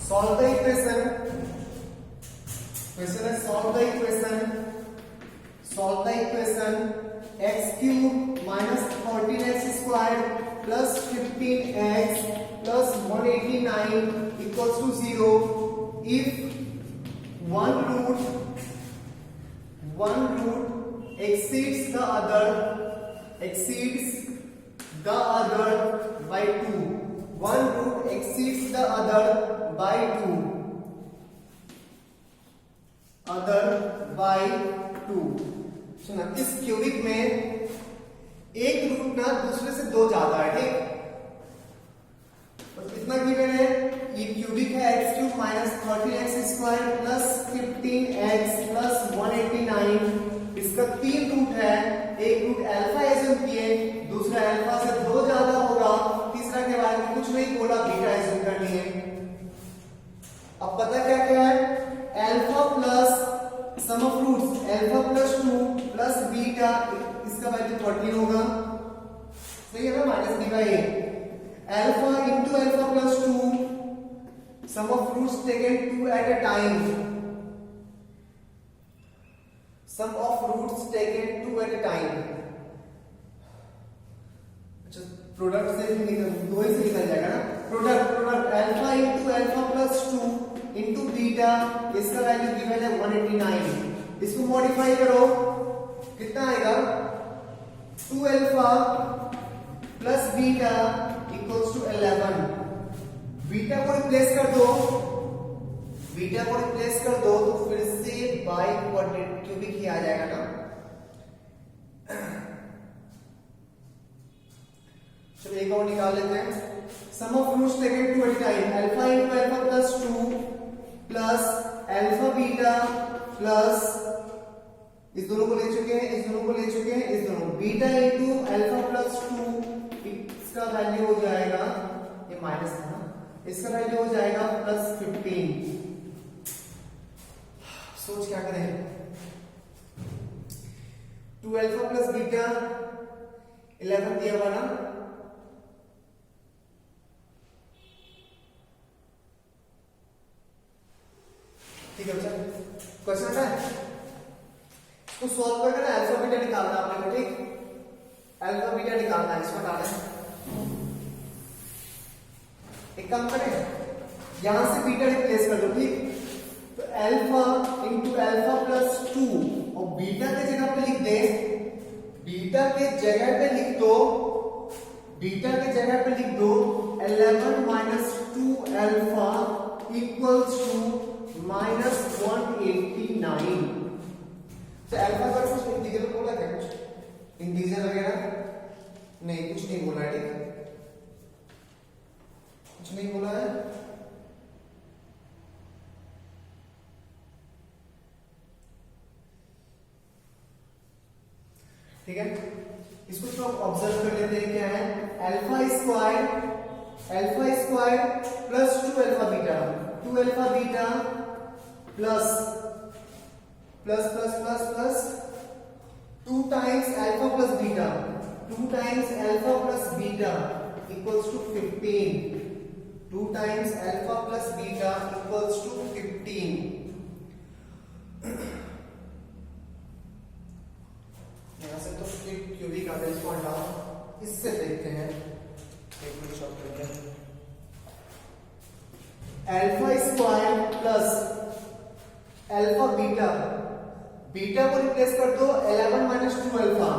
[SPEAKER 1] solve the equation. Question है solve the equation x cube minus 14x squared plus 15x plus 189 equals to 0 if one root exceeds the other by 2. One root exceeds the other by 2. सुना, इस cubic में एक root ना दूसरे से दो ज्यादा है, ठीक? और कितना गिवन है? ये क्यूबिक है x³ minus 13x² plus 15x plus 189। इसका 3 रूट है, एक रूट अल्फा एज्यूम किए, दूसरा अल्फा से दो ज्यादा होगा, तीसरा के बारे में कुछ नहीं बोला, बीटा एज्यूम करनी है। अब पता क्या क्या है? Alpha plus sum of roots alpha plus 2 plus beta, इसका वैल्यू 14 होगा, सही है ना? Minus b by a। Alpha into alpha plus 2 sum of roots taken 2 at a time, sum of roots taken 2 at a time. अच्छा, product से ही निकल, दो ही से निकल जाएगा ना। Product alpha into alpha plus 2 into beta, इसका वैल्यू गिवन है 189। इसको मॉडिफाई करो, कितना आएगा? 2 alpha plus beta equals to 11। Beta को रिप्लेस कर दो तो फिर से बाई क्यूबिक ही आ जाएगा ना। चलो एक और निकाल लेते हैं। Sum of roots taken 2 at time, alpha into alpha plus 2 plus alpha beta plus, इस दोनों को ले चुके हैं, इस दोनों बीटा इंटू अल्फा प्लस 2, इसका वैल्यू हो जाएगा, ये माइनस था ना, इसका वैल्यू हो जाएगा प्लस 15। सोच क्या करें? 2 अल्फा प्लस बीटा 11 दिया हुआ ना, ठीक है बच्चा? क्वेश्चन है इसको सॉल्व करके ना अल्फा बीटा निकालना है आपने को, ठीक? अल्फा बीटा निकालना है, इसको डालें। एक काम करें, यहां से बीटा रिप्लेस कर दो, ठीक? तो अल्फा इंटू अल्फा प्लस 2 और बीटा के जगह पे लिख दे, बीटा के जगह पे लिख दो 11 minus 2 alpha equals to minus 189। तो अल्फा का कुछ इंटीग्रल बोला क्या? कुछ इंटीजर वगैरह नहीं, कुछ नहीं बोला है, ठीक? कुछ नहीं बोला है। ठीक है, इसको तो ऑब्जर्व कर लेते हैं। क्या है? Alpha square plus 2 alpha beta, 2 alpha beta plus 2 times alpha plus beta, equals to 15। 2 times alpha plus beta equals to 15। यहां से तो क्यूबिक आता है, इसको हटाओ, इससे देखते हैं। एक मिनट शॉर्ट करते हैं। Alpha square plus alpha beta, beta को रिप्लेस कर दो 11 माइनस 2 अल्फा,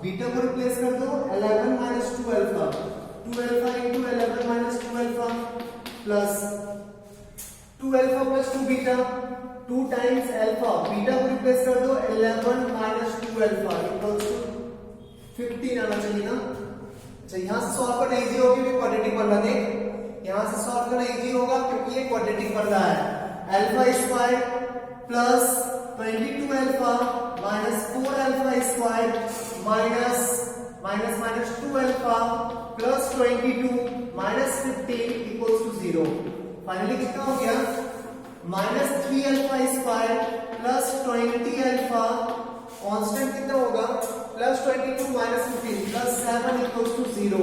[SPEAKER 1] बीटा को रिप्लेस कर दो 11 minus 2 alpha, 2 alpha into 11 minus 2 alpha plus 2 alpha plus 2 beta, 2 times alpha, beta को रिप्लेस कर दो 11 माइनस 2 अल्फा इक्वल्स टू 15 आना चाहिए ना। अच्छा, यहां से सॉल्व करना इजी होगा क्योंकि क्वाड्रेटिक बन रहा है, देख यहां से सॉल्व करना इजी होगा क्योंकि ये क्वाड्रेटिक बन रहा है। Alpha square plus 22 alpha minus 4 alpha square minus 2 alpha plus 22 minus 15 equals to 0। Finally कितना हो गया? Minus 3 alpha square plus 20 alpha, constant कितना होगा? Plus 22 minus 15 plus 7 equals to 0।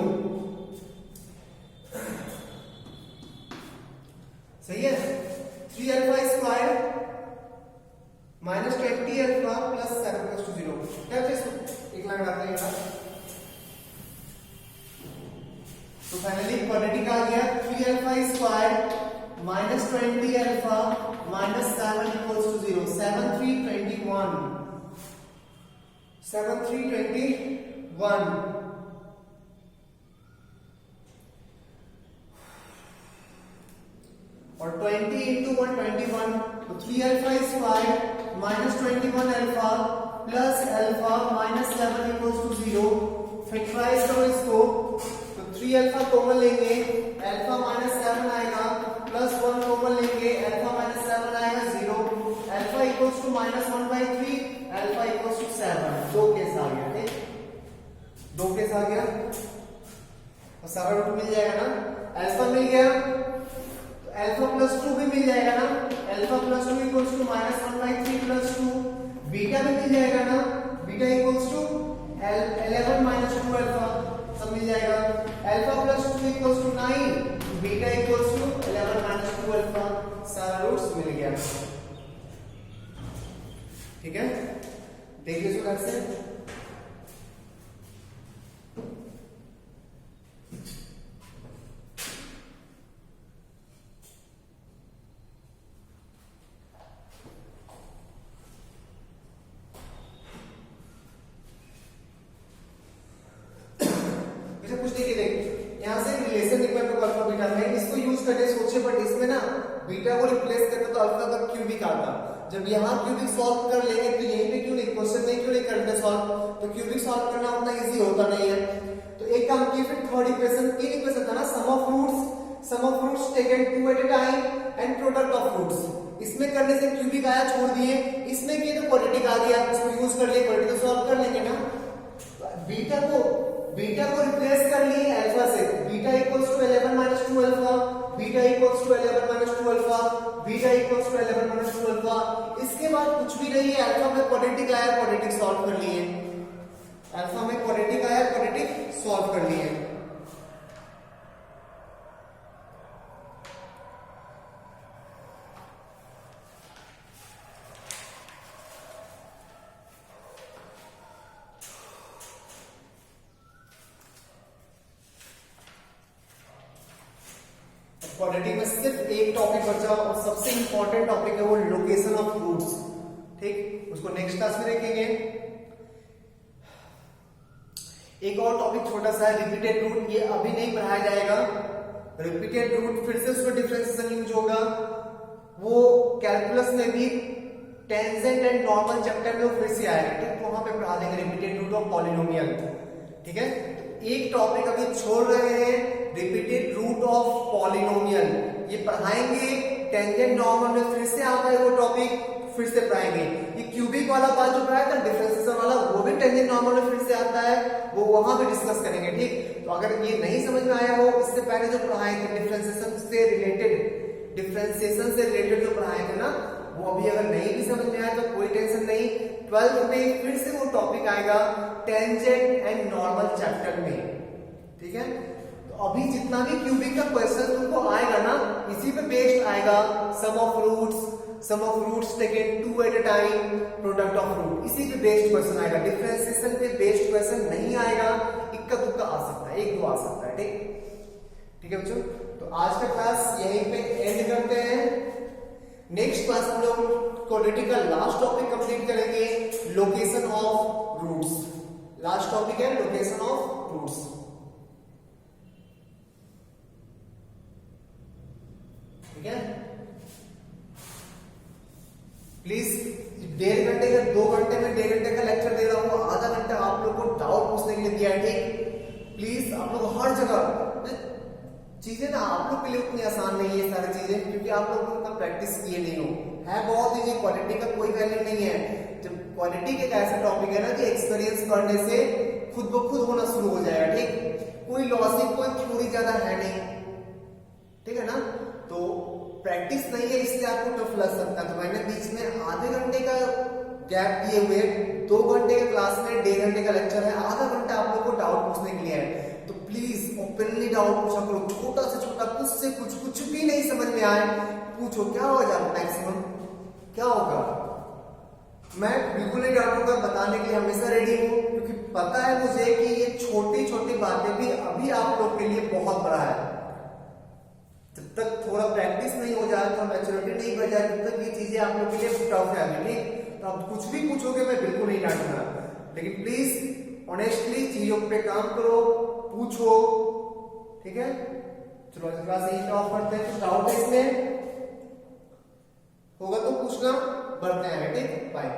[SPEAKER 1] सही है? 3 alpha square minus 20 alpha plus 7 equals to 0। क्या चीज एक लाइन आते हैं यार। तो फाइनली क्वाड्रेटिक आ गया। 3 alpha square minus 20 alpha minus 7 equals to 0। 7 3 21, 7 3 21 और 20 into 1 21, तो 3 alpha is 5 minus 21 alpha plus alpha minus 7 equals to 0. Factorise करो इसको, तो 3 alpha कॉमन लेंगे, alpha minus 7 आएगा, plus 1 कॉमन लेंगे, alpha minus 7 आएगा 0, alpha equals to minus 1 by 3, alpha equals to 7. दो केस आ गया, ठीक, दो केस आ गया और सारा रूट मिल जाएगा ना, alpha मिल गया, अल्फा प्लस 2 भी मिल जाएगा ना, alpha plus 2 equals to minus 1 by 3 plus 2, beta भी मिल जाएगा ना, beta equals to 11 minus 2 alpha, सब मिल जाएगा, alpha plus 2 equals to 9, beta equals to 11 minus 2 alpha, सारा रूट्स मिल गया, ठीक है, देखिए इसको कैसे, यहां से relation equal to alpha beta में इसको यूज करने सोचे, बट इसमें ना बीटा को रिप्लेस करते तो अल्फा का क्यूबिक आता, जब यहां क्यूबिक सॉल्व कर लेंगे तो यहीं पे क्यों नहीं, क्वेश्चन में क्यों नहीं करते सॉल्व, तो क्यूबिक सॉल्व करना उतना इजी होता नहीं है, तो एक काम किए फिर थर्ड इक्वेशन, तीन इक्वेशन था ना, sum of roots taken 2 at a time and product of roots, इसमें करने से क्यूबिक आया छोड़ दिए, इसमें किए तो क्वाड्रेटिक आ गया, इसको यूज कर लिए, क्वाड्रेटिक सॉल्व कर लेंगे ना, बीटा को रिप्लेस कर लिए अल्फा से, beta equals to 11 minus 2 alpha, beta equals to 11 minus 2 alpha, beta equals to 11 minus 2 alpha, इसके बाद कुछ भी नहीं है, अल्फा में क्वाड्रेटिक आया, क्वाड्रेटिक सॉल्व कर लिए, अल्फा में क्वाड्रेटिक आया, क्वाड्रेटिक सॉल्व कर लिए, क्वाड्रेटिक में सिर्फ एक टॉपिक बचा और सबसे इंपॉर्टेंट टॉपिक है वो लोकेशन ऑफ रूट्स, ठीक, उसको नेक्स्ट क्लास में देखेंगे। एक और टॉपिक छोटा सा है रिपीटेड रूट, ये अभी नहीं पढ़ाया जाएगा, रिपीटेड रूट फिर से उसको डिफरेंशिएशन यूज होगा, वो कैलकुलस में भी टेंजेंट एंड नॉर्मल चैप्टर में वो फिर से आएगा, ठीक, वहां पे पढ़ा देंगे रिपीटेड रूट ऑफ पॉलिनोमियल, ठीक है, तो एक टॉपिक अभी छोड़ रहे हैं रिपीटेड रूट ऑफ पॉलिनोमियल, ये पढ़ाएंगे, टेंजेंट नॉर्मल में फिर से आता है वो टॉपिक, फिर से पढ़ाएंगे, ये क्यूबिक वाला बात जो पढ़ाया था डिफरेंशिएशन वाला, वो भी टेंजेंट नॉर्मल में फिर से आता है, वो वहां पे डिस्कस करेंगे, ठीक, तो अगर ये नहीं समझ में आया हो, इससे पहले जो पढ़ाए थे डिफरेंशिएशन से रिलेटेड जो पढ़ाए थे ना, वो अभी अगर नहीं भी समझ में आया तो कोई टेंशन नहीं, 12th में फिर से वो टॉपिक आएगा टेंजेंट एंड नॉर्मल चैप्टर में, ठीक है, अभी जितना भी क्यूबिक का क्वेश्चन तुमको आएगा ना, इसी पे बेस्ड आएगा, sum of roots taken 2 at a time, product of root, इसी पे बेस्ड क्वेश्चन आएगा, डिफरेंशिएशन पे बेस्ड क्वेश्चन नहीं आएगा, इक्का दुक्का आ सकता है, एक दो आ सकता है, ठीक है बच्चों, तो आज का क्लास यहीं पे एंड करते हैं, नेक्स्ट क्लास में लोग क्वाड्रेटिक का लास्ट टॉपिक कंप्लीट करेंगे, location of roots, last topic है लोकेशन ऑफ रूट्स, ठीक है, प्लीज 1.5 घंटे का 2 घंटे में 1.5 घंटे का लेक्चर दे रहा हूँ, आधा घंटा आप लोग को डाउट पूछने के लिए दिया है, ठीक, प्लीज आप लोग हर जगह चीजें ना आप लोग के लिए उतनी आसान नहीं है सारी चीजें, क्योंकि आप लोग उतना प्रैक्टिस किए नहीं हो, है बहुत इजी, क्वालिटी का कोई वैल्यू नहीं है, जब क्वालिटी एक ऐसा टॉपिक है ना कि एक्सपीरियंस करने से खुद ब खुद होना शुरू हो जाएगा, ठीक, कोई लॉजिक कोई थ्योरी ज्यादा है नहीं, ठीक है ना, तो प्रैक्टिस नहीं है इसलिए आपको टफ लग सकता है, तो मैंने बीच में आधे घंटे का गैप दिए हुए, 2 घंटे के क्लास में 1.5 घंटे का लेक्चर है, आधा घंटा आप लोग को डाउट पूछने के लिए है, तो प्लीज ओपनली डाउट पूछा करो, छोटा से छोटा, कुछ से कुछ भी नहीं समझ में आए पूछो, क्या हो जाता मैक्सिमम, क्या होगा, मैं बिल्कुल नहीं डांटूंगा, बताने के लिए हमेशा रेडी हूँ, क्योंकि पता है मुझे कि ये छोटी छोटी बातें भी अभी आप लोग के लिए बहुत बड़ा है, जब तक थोड़ा प्रैक्टिस नहीं हो जाए, तो मैच्योरिटी नहीं बढ़ जाए, तब तक ये चीजें आप लोग के लिए टफ है, ठीक, तो आप कुछ भी पूछोगे मैं बिल्कुल नहीं डांटूंगा, लेकिन प्लीज ऑनेस्टली चीजों पे काम करो, पूछो, ठीक है। चलो आज क्लास यही ऑफ करते हैं। कुछ डाउट है इसमें होगा तो पूछना, बढ़ते हैं आगे, ठीक, बाय।